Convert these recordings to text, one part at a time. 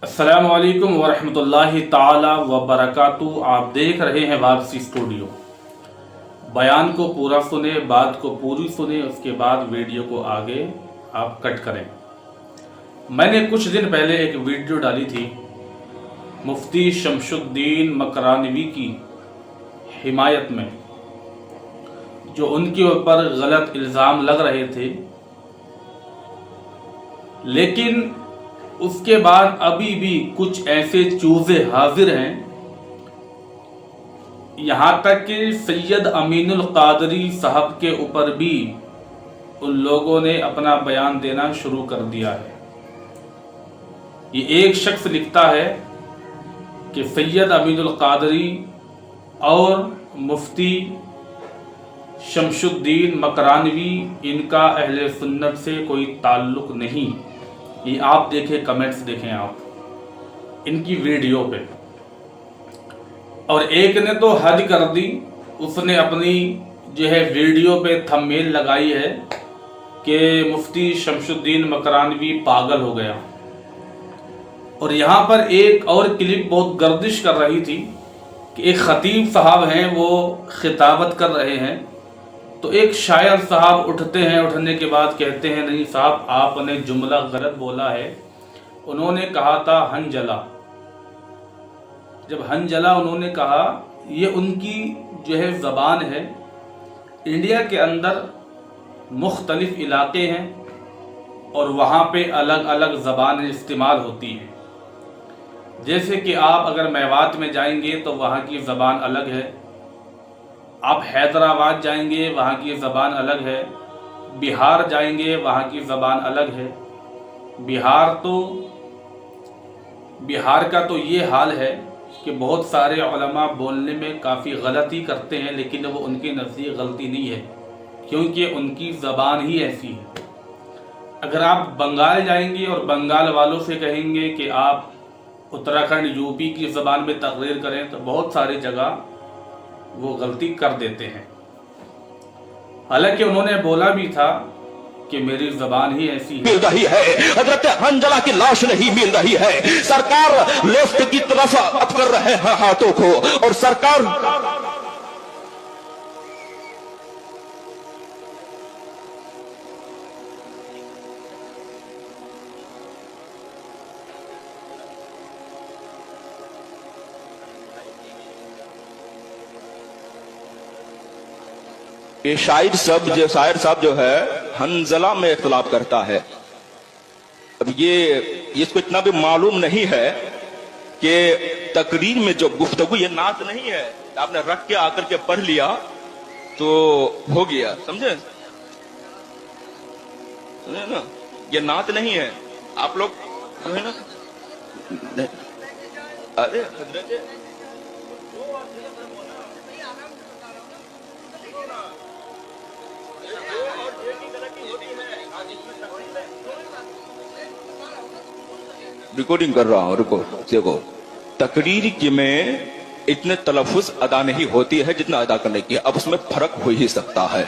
अस्सलाम वालेकुम वरहमतुल्लाहि ताला वबरकातुहू। आप देख रहे हैं वापसी स्टूडियो। बयान को पूरा सुने, बात को पूरी सुने, उसके बाद वीडियो को आगे आप कट करें। मैंने कुछ दिन पहले एक वीडियो डाली थी मुफ्ती शमशुद्दीन मकरानवी की हिमायत में, जो उनके ऊपर गलत इल्ज़ाम लग रहे थे, लेकिन उसके बाद अभी भी कुछ ऐसे चूजे हाजिर हैं, यहाँ तक कि सैयद अमीनुल कादरी साहब के ऊपर भी उन लोगों ने अपना बयान देना शुरू कर दिया है। ये एक शख्स लिखता है कि सैयद अमीनुल कादरी और मुफ्ती शमशुद्दीन मकरानवी, इनका अहले सुन्नत से कोई ताल्लुक़ नहीं। ये आप देखें, कमेंट्स देखें आप इनकी वीडियो पे। और एक ने तो हद कर दी, उसने अपनी जो है वीडियो पे थंबनेल लगाई है कि मुफ्ती शमशुद्दीन मकरानवी पागल हो गया। और यहाँ पर एक और क्लिप बहुत गर्दिश कर रही थी कि एक खतीब साहब हैं, वो खिताबत कर रहे हैं, तो एक शायर साहब उठते हैं, उठने के बाद कहते हैं, नहीं साहब आपने जुमला गलत बोला है। उन्होंने कहा था हंजला। जब हंजला उन्होंने कहा, ये उनकी जो है ज़बान है। इंडिया के अंदर मुख्तलिफ इलाके हैं और वहाँ पे अलग अलग ज़बानें इस्तेमाल होती हैं। जैसे कि आप अगर मेवात में जाएंगे तो वहाँ की ज़बान अलग है, आप हैदराबाद जाएंगे वहाँ की ज़बान अलग है, बिहार जाएंगे वहाँ की ज़बान अलग है। बिहार का तो ये हाल है कि बहुत सारे उलमा बोलने में काफ़ी गलती करते हैं, लेकिन वो उनके नज़दीक गलती नहीं है, क्योंकि उनकी ज़बान ही ऐसी है। अगर आप बंगाल जाएंगे और बंगाल वालों से कहेंगे कि आप उत्तराखंड यूपी की ज़बान में तकरीर करें, तो बहुत सारी जगह वो गलती कर देते हैं। हालांकि उन्होंने बोला भी था कि मेरी ज़बान ही ऐसी मिल रही है। हजरत हंजला की लाश नहीं मिल रही है। सरकार लेफ्ट की तरफ अप कर रहे हैं हाथों को, और सरकार ये शायर साहब जो है हंजला में इख्तिलाफ करता है। अब ये इसको इतना भी मालूम नहीं है कि तकरीर में जो गुफ्तगू, ये नात नहीं है, आपने रख के आकर के पढ़ लिया तो हो गया, समझे ना? ये नात नहीं है। आप लोग जो है ना, अरे हजरत रिकॉर्डिंग कर रहा हूं, रुको देखो। तकरीर की में इतने तलफ़ुज़ अदा नहीं होती है जितना अदा करने की। अब उसमें फर्क हो ही सकता है।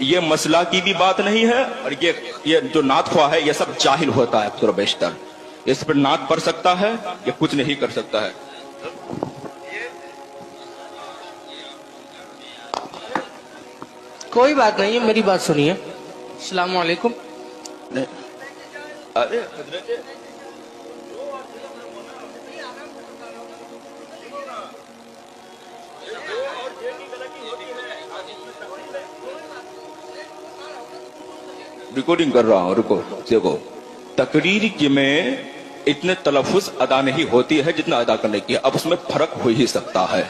ये मसला की भी बात नहीं है, और ये जो नात ख्वाह है, ये सब जाहिल होता है अक्सर बेशतर। इस पर नात पढ़ सकता है, ये कुछ नहीं कर सकता है। कोई बात नहीं है, मेरी बात सुनिए। अस्सलाम वालेकुम। अरे हजरत रिकॉर्डिंग कर रहा हूं, रुको देखो। तकरीर की में इतने तलफ़ुज़ अदा नहीं होती है जितना अदा करने की। अब उसमें फर्क हो ही सकता है।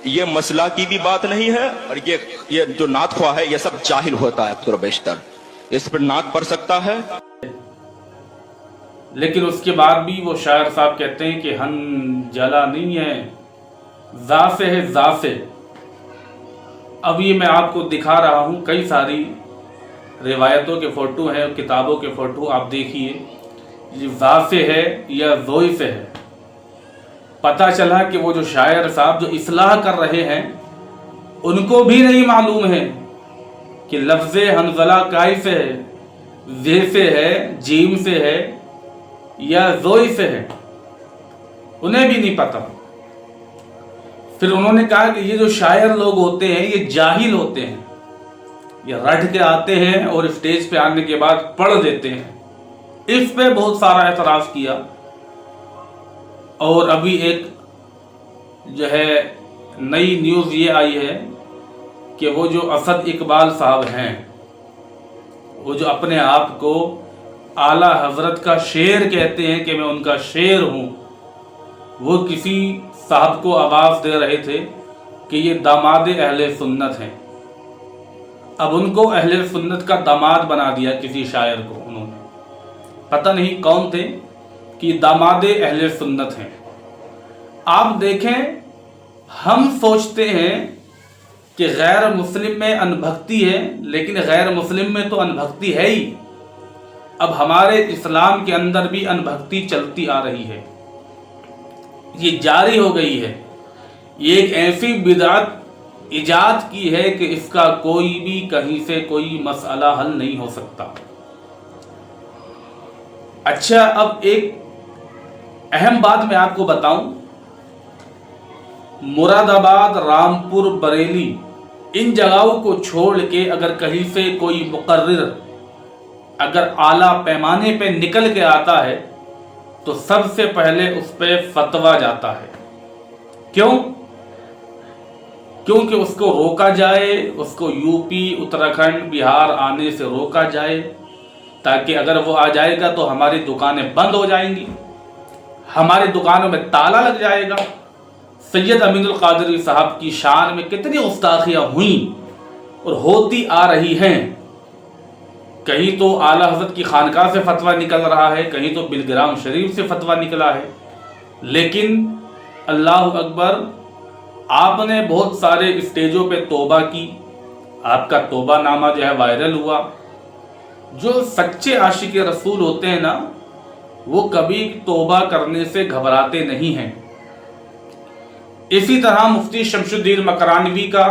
ये मसला की भी बात नहीं है, और ये जो नात ख्वाह है, ये सब जाहिल होता है अक्सर बेशतर। इस पर नात पढ़ सकता है। लेकिन उसके बाद भी वो शायर साहब कहते हैं कि हंजला नहीं है, जा से है, जा से। अब ये मैं आपको दिखा रहा हूँ, कई सारी रिवायतों के फ़ोटो हैं, किताबों के फ़ोटो आप देखिए, ये जा से है या जोई से है। पता चला कि वो जो शायर साहब जो इस्लाह कर रहे हैं, उनको भी नहीं मालूम है कि लफ्ज़ हंजला काय से है, जे से है, जीम से है, या जोई से है, उन्हें भी नहीं पता। फिर उन्होंने कहा कि ये जो शायर लोग होते हैं ये जाहिल होते हैं, ये रट के आते हैं और स्टेज पे आने के बाद पढ़ देते हैं। इस पे बहुत सारा एतराज़ किया। और अभी एक जो है नई न्यूज़ ये आई है कि वो जो असद इकबाल साहब हैं, वो जो अपने आप को आला हजरत का शेर कहते हैं कि मैं उनका शेर हूँ, वो किसी साहब को आवाज़ दे रहे थे कि ये दामाद अहले सुन्नत हैं। अब उनको अहले सुन्नत का दामाद बना दिया किसी शायर को उन्होंने, पता नहीं कौन थे, कि दामाद अहले सुन्नत हैं। आप देखें, हम सोचते हैं कि गैर मुस्लिम में अनभक्ति है, लेकिन गैर मुस्लिम में तो अनभक्ति है ही। अब हमारे इस्लाम के अंदर भी अनभक्ति चलती आ रही है, ये जारी हो गई है। ये एक ऐसी बिदअत इजाद की है कि इसका कोई भी कहीं से कोई मसला हल नहीं हो सकता। अच्छा, अब एक अहम बात मैं आपको बताऊं, मुरादाबाद, रामपुर, बरेली, इन जगहों को छोड़ के अगर कहीं से कोई मुकर्रिर अगर आला पैमाने पे निकल के आता है तो सबसे पहले उस पे फतवा जाता है। क्यों? क्योंकि उसको रोका जाए, उसको यूपी, उत्तराखंड, बिहार आने से रोका जाए, ताकि अगर वो आ जाएगा तो हमारी दुकानें बंद हो जाएंगी, हमारी दुकानों में ताला लग जाएगा। सैयद अमीनुल कादरी साहब की शान में कितनी गुस्ताखियाँ हुई और होती आ रही हैं। कहीं तो आला हज़रत की खानकाह से फतवा निकल रहा है, कहीं तो बिलग्राम शरीफ से फतवा निकला है। लेकिन अल्लाह अकबर, आपने बहुत सारे स्टेजों पे तौबा की, आपका तौबा नामा जो है वायरल हुआ। जो सच्चे आशिक रसूल होते हैं ना, वो कभी तौबा करने से घबराते नहीं हैं। इसी तरह मुफ्ती शमशुद्दीन मकरानवी का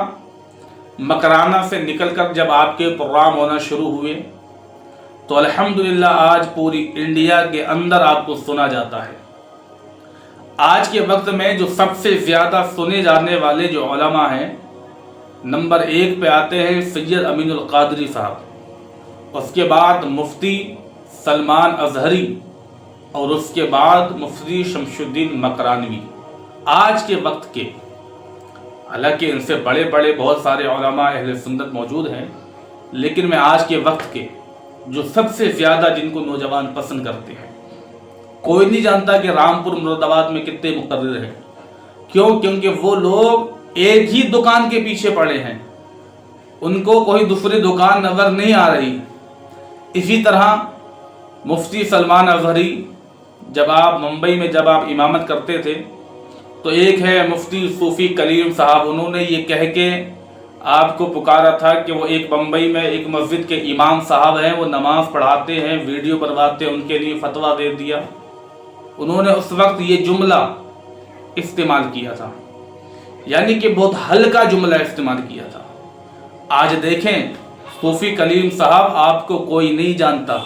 मकराना से निकलकर जब आपके प्रोग्राम होना शुरू हुए तो अल्हम्दुलिल्लाह आज पूरी इंडिया के अंदर आपको सुना जाता है। आज के वक्त में जो सबसे ज़्यादा सुने जाने वाले जो उलमा हैं, नंबर 1 पे आते हैं सैयद अमीनुल कादरी साहब, उसके बाद मुफ्ती सलमान अजहरी और उसके बाद मुफ्ती शमशुद्दीन मकरानवी। आज के वक्त के, हालांकि इनसे बड़े बड़े बहुत सारे उलमा अहले सुन्नत मौजूद हैं, लेकिन मैं आज के वक्त के जो सबसे ज़्यादा जिनको नौजवान पसंद करते हैं, कोई नहीं जानता कि रामपुर मुरादाबाद में कितने मुकर्रिर हैं। क्यों? क्योंकि वो लोग एक ही दुकान के पीछे पड़े हैं, उनको कोई दूसरी दुकान नज़र नहीं आ रही। इसी तरह मुफ्ती सलमान अजहरी, जब आप मुंबई में जब आप इमामत करते थे तो एक है मुफ्ती सूफ़ी कलीम साहब, उन्होंने ये कह के आपको पुकारा था कि वो एक मुंबई में एक मस्जिद के इमाम साहब हैं, वो नमाज पढ़ाते हैं, वीडियो बनवाते हैं, उनके लिए फतवा दे दिया। उन्होंने उस वक्त ये जुमला इस्तेमाल किया था, यानी कि बहुत हल्का जुमला इस्तेमाल किया था। आज देखें, सूफ़ी कलीम साहब आपको कोई नहीं जानता,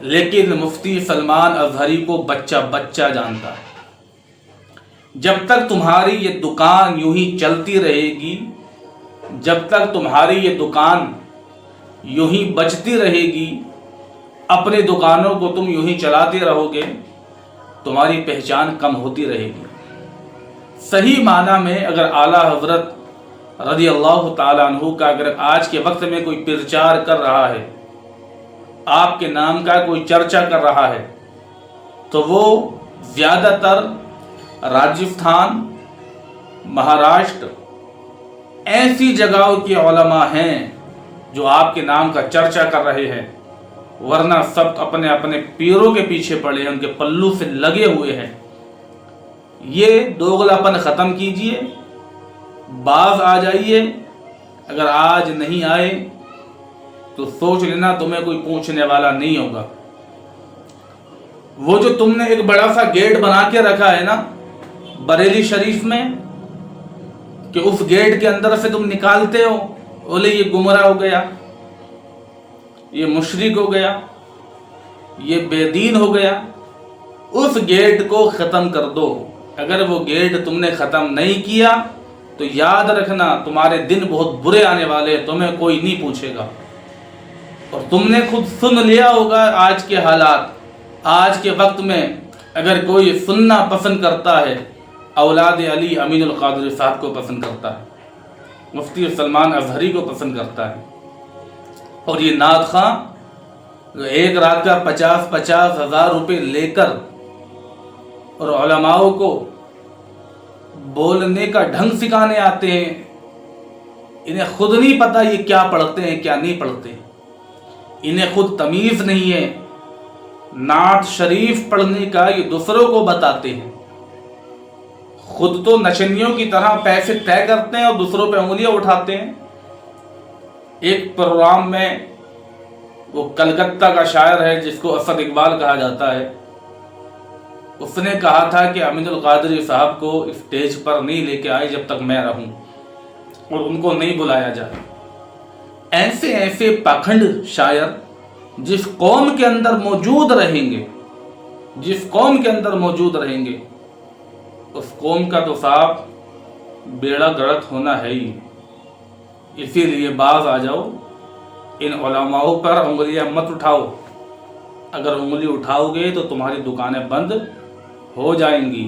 लेकिन मुफ्ती सलमान अजहरी को बच्चा बच्चा जानता है। जब तक तुम्हारी ये दुकान यूं ही चलती रहेगी, जब तक तुम्हारी ये दुकान यूं ही बचती रहेगी, अपने दुकानों को तुम यूं ही चलाते रहोगे, तुम्हारी पहचान कम होती रहेगी। सही माना में अगर आला हजरत रज़ी अल्लाह ताला अन्हु का अगर आज के वक्त में कोई प्रचार कर रहा है, आपके नाम का कोई चर्चा कर रहा है, तो वो ज़्यादातर राजस्थान, महाराष्ट्र, ऐसी जगहों के उलमा हैं जो आपके नाम का चर्चा कर रहे हैं, वरना सब अपने अपने पीरों के पीछे पड़े हैं, उनके पल्लू से लगे हुए हैं। ये दोगलापन ख़त्म कीजिए, बाज आ जाइए। अगर आज नहीं आए तो सोच लेना तुम्हें कोई पूछने वाला नहीं होगा। वो जो तुमने एक बड़ा सा गेट बना के रखा है ना बरेली शरीफ में, कि उस गेट के अंदर से तुम निकालते हो, बोले ये गुमराह हो गया, ये मुशरिक हो गया, یہ بے دین ہو گیا، اس گیٹ کو ختم کر دو۔ اگر وہ گیٹ تم نے ختم نہیں کیا تو یاد رکھنا تمہارے دن بہت برے آنے والے، تمہیں کوئی نہیں پوچھے گا۔ اور تم نے خود سن لیا ہوگا آج کے حالات، آج کے وقت میں اگر کوئی سننا پسند کرتا ہے، اولاد علی امین القادری صاحب کو پسند کرتا ہے، مفتی سلمان اظہری کو پسند کرتا ہے، اور یہ نعت خواں جو ایک رات کا 50-50 ہزار روپے لے کر اور علماء کو بولنے کا ڈھنگ سکھانے آتے ہیں، انہیں خود نہیں پتہ یہ کیا پڑھتے ہیں کیا نہیں پڑھتے، انہیں خود تمیز نہیں ہے۔ نعت شریف پڑھنے کا یہ دوسروں کو بتاتے ہیں، خود تو نشنیوں کی طرح پیسے طے کرتے ہیں اور دوسروں پہ انگلیاں اٹھاتے ہیں۔ ایک پروگرام میں وہ کلکتہ کا شاعر ہے جس کو اسد اقبال کہا جاتا ہے، اس نے کہا تھا کہ امین القادری صاحب کو اسٹیج پر نہیں لے کے آئے جب تک میں رہوں، اور ان کو نہیں بلایا جائے۔ ایسے ایسے پاکھنڈ شاعر جس قوم کے اندر موجود رہیں گے، جس قوم کے اندر موجود رہیں گے، اس قوم کا تو صاحب بیڑا گرک ہونا ہے ہی۔ اسی لیے باز آ جاؤ، ان علماء پر انگلیاں مت اٹھاؤ، اگر انگلی اٹھاؤ گے تو تمہاری دکانیں بند ہو جائیں گی۔